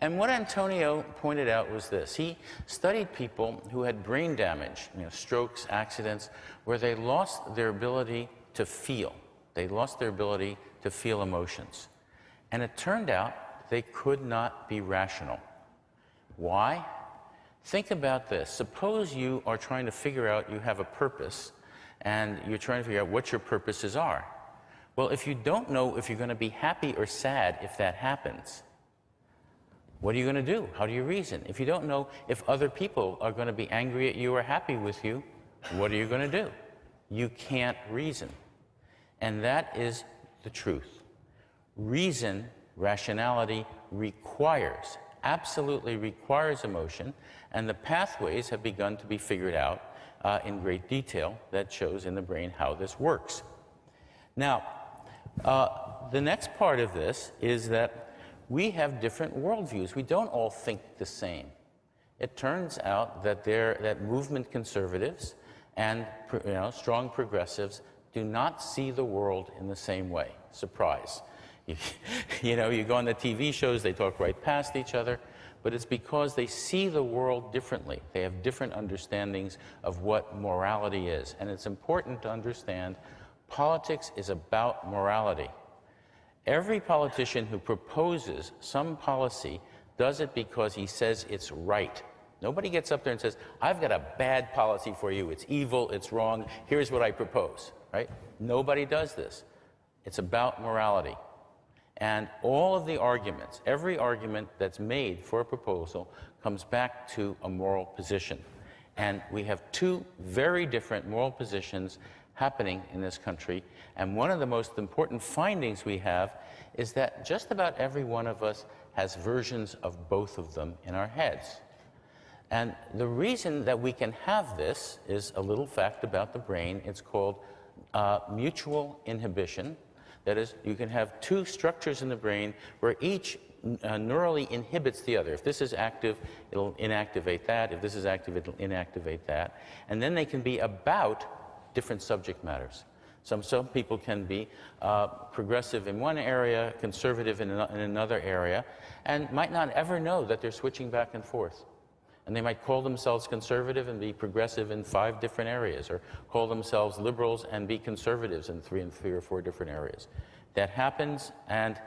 And what Antonio pointed out was this. He studied people who had brain damage, strokes, accidents, where they lost their ability to feel. They lost their ability to feel emotions. And it turned out they could not be rational. Why? Think about this. Suppose you are trying to figure out, you have a purpose, and you're trying to figure out what your purposes are. Well, if you don't know if you're going to be happy or sad if that happens, what are you going to do? How do you reason? If you don't know if other people are going to be angry at you or happy with you, what are you going to do? You can't reason. And that is the truth. Reason, rationality, requires, absolutely requires emotion, and the pathways have begun to be figured out in great detail that shows in the brain how this works. Now, the next part of this is that we have different worldviews. We don't all think the same. It turns out that movement conservatives and strong progressives do not see the world in the same way. Surprise. You go on the TV shows, they talk right past each other, but it's because they see the world differently. They have different understandings of what morality is. And it's important to understand politics is about morality. Every politician who proposes some policy does it because he says it's right. Nobody gets up there and says, I've got a bad policy for you. It's evil, it's wrong, here's what I propose, right? Nobody does this. It's about morality. And all of the arguments, every argument that's made for a proposal comes back to a moral position. And we have two very different moral positions happening in this country. And one of the most important findings we have is that just about every one of us has versions of both of them in our heads. And the reason that we can have this is a little fact about the brain. It's called mutual inhibition. That is, you can have two structures in the brain where each neurally inhibits the other. If this is active, it'll inactivate that. If this is active, it'll inactivate that. And then they can be about different subject matters. Some people can be progressive in one area, conservative in another area, and might not ever know that they're switching back and forth. And they might call themselves conservative and be progressive in 5 different areas, or call themselves liberals and be conservatives in 3 or 4 different areas. That happens, and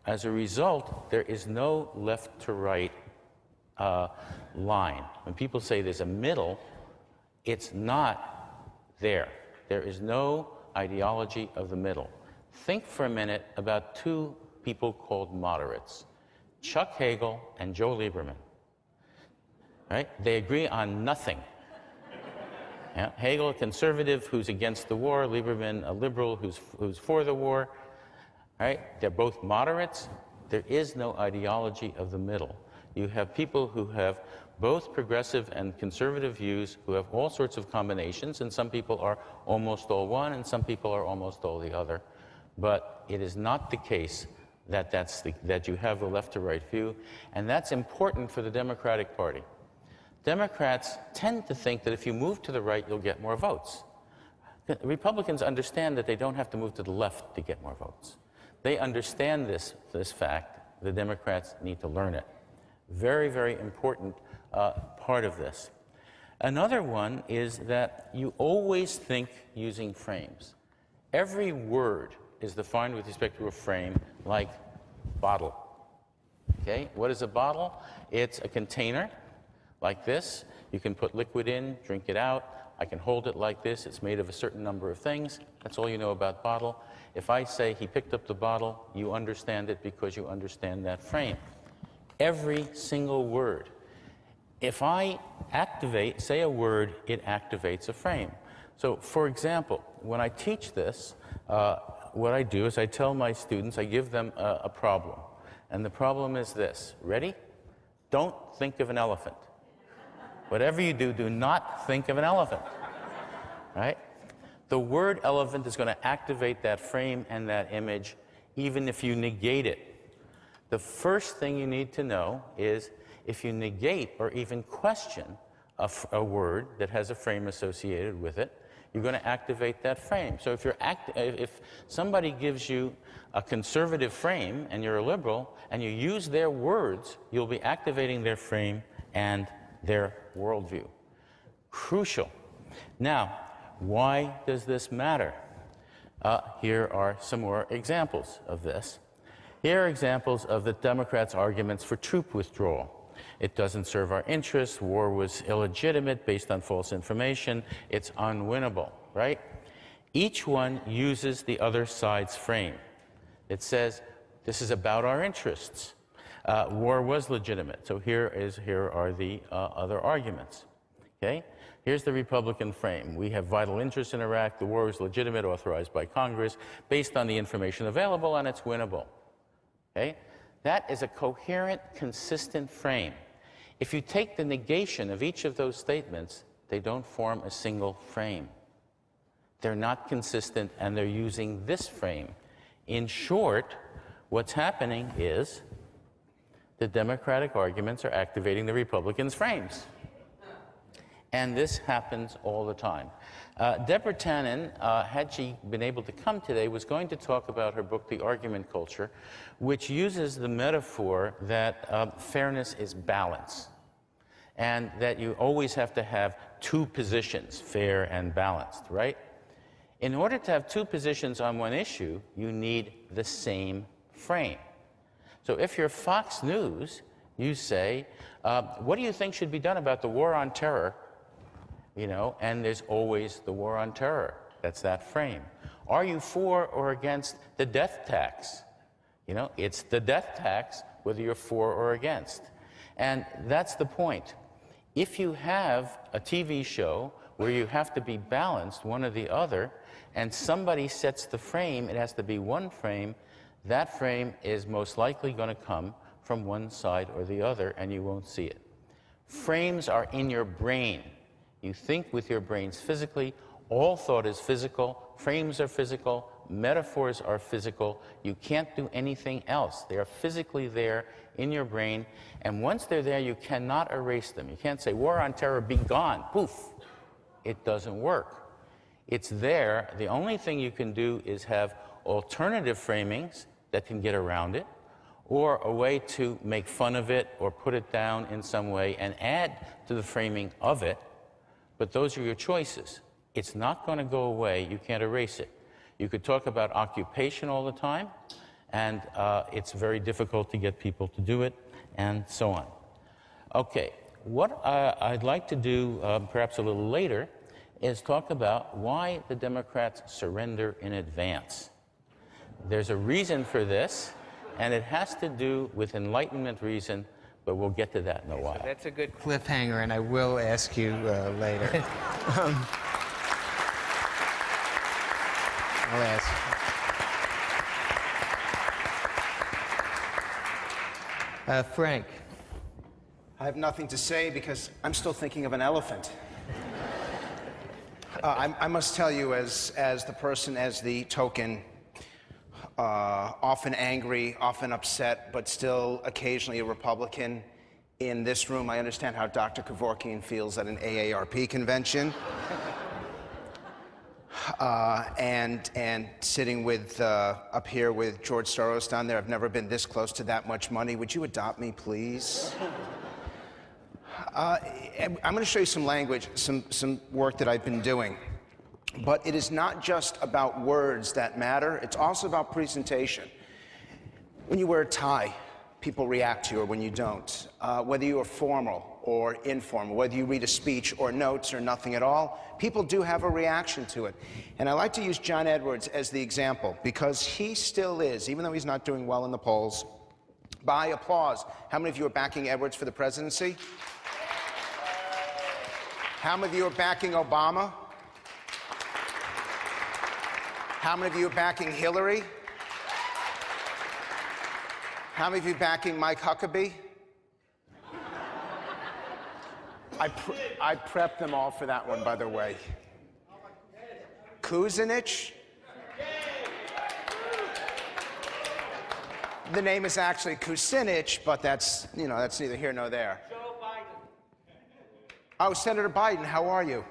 as a result, there is no left to right line. When people say there's a middle, it's not there. There is no ideology of the middle. Think for a minute about 2 people called moderates, Chuck Hagel and Joe Lieberman. Right? They agree on nothing. Yeah? Hegel, a conservative who's against the war, Lieberman, a liberal who's for the war. Right? They're both moderates. There is no ideology of the middle. You have people who have both progressive and conservative views, who have all sorts of combinations, and some people are almost all one, and some people are almost all the other. But it is not the case that you have a left to right view, and that's important for the Democratic Party. Democrats tend to think that if you move to the right, you'll get more votes. Republicans understand that they don't have to move to the left to get more votes. They understand this fact. The Democrats need to learn it. Very, very important part of this. Another one is that you always think using frames. Every word is defined with respect to a frame, like bottle. Okay, what is a bottle? It's a container like this. You can put liquid in, drink it out. I can hold it like this. It's made of a certain number of things. That's all you know about bottle. If I say he picked up the bottle, you understand it because you understand that frame. Every single word. If I say a word, it activates a frame. So, for example, when I teach this, what I do is I tell my students, I give them a problem. And the problem is this. Ready? Don't think of an elephant. Whatever you do, do not think of an elephant. Right? The word elephant is going to activate that frame and that image, even if you negate it. The first thing you need to know is if you negate or even question a word that has a frame associated with it, you're going to activate that frame. So if somebody gives you a conservative frame and you're a liberal and you use their words, you'll be activating their frame and their worldview. Crucial. Now, why does this matter? Here are some more examples of this. Here are examples of the Democrats' arguments for troop withdrawal. It doesn't serve our interests. War was illegitimate based on false information. It's unwinnable, right? Each one uses the other side's frame. It says, this is about our interests. War was legitimate. So here are the other arguments. Okay? Here's the Republican frame. We have vital interests in Iraq. The war is legitimate, authorized by Congress, based on the information available, and it's winnable. Okay? That is a coherent, consistent frame. If you take the negation of each of those statements, they don't form a single frame. They're not consistent, and they're using this frame. In short, what's happening is the Democratic arguments are activating the Republicans' frames. And this happens all the time. Deborah Tannen, had she been able to come today, was going to talk about her book, The Argument Culture, which uses the metaphor that fairness is balance, and that you always have to have two positions, fair and balanced, right? In order to have two positions on one issue, you need the same frame. So if you're Fox News, you say, what do you think should be done about the war on terror? You know, and there's always the war on terror. That's that frame. Are you for or against the death tax? You know, it's the death tax whether you're for or against. And that's the point. If you have a TV show where you have to be balanced, one or the other, and somebody sets the frame, it has to be one frame, that frame is most likely going to come from one side or the other, and you won't see it. Frames are in your brain. You think with your brains physically. All thought is physical. Frames are physical. Metaphors are physical. You can't do anything else. They are physically there in your brain. And once they're there, you cannot erase them. You can't say, war on terror, be gone. Poof. It doesn't work. It's there. The only thing you can do is have alternative framings that can get around it, or a way to make fun of it or put it down in some way and add to the framing of it. But those are your choices. It's not going to go away. You can't erase it. You could talk about occupation all the time, and it's very difficult to get people to do it, and so on. Okay, what I'd like to do perhaps a little later is talk about why the Democrats surrender in advance. There's a reason for this, and it has to do with Enlightenment reason, but we'll get to that in a while. So that's a good cliffhanger, and I will ask you later. I'll ask. Frank. I have nothing to say because I'm still thinking of an elephant. I must tell you, as the token, often angry, often upset, but still occasionally a Republican in this room, I understand how Dr. Kevorkian feels at an AARP convention. And sitting with up here with George Soros down there, I've never been this close to that much money. Would you adopt me, please? I'm going to show you some language, some work that I've been doing. But it is not just about words that matter. It's also about presentation. When you wear a tie, people react to you, or when you don't. Whether you are formal or informal, whether you read a speech or notes or nothing at all, people do have a reaction to it. And I like to use John Edwards as the example, because he still is, even though he's not doing well in the polls, by applause. How many of you are backing Edwards for the presidency? How many of you are backing Obama? How many of you are backing Hillary? How many of you are backing Mike Huckabee? I prepped them all for that one, by the way. Kucinich? The name is actually Kucinich, but that's neither here nor there. Joe Biden. Oh, Senator Biden, how are you?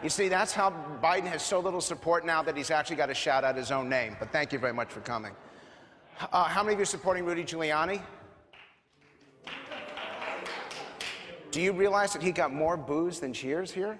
You see, that's how Biden has so little support now that he's actually got to shout out his own name. But thank you very much for coming. How many of you are supporting Rudy Giuliani? Do you realize that he got more boos than cheers here?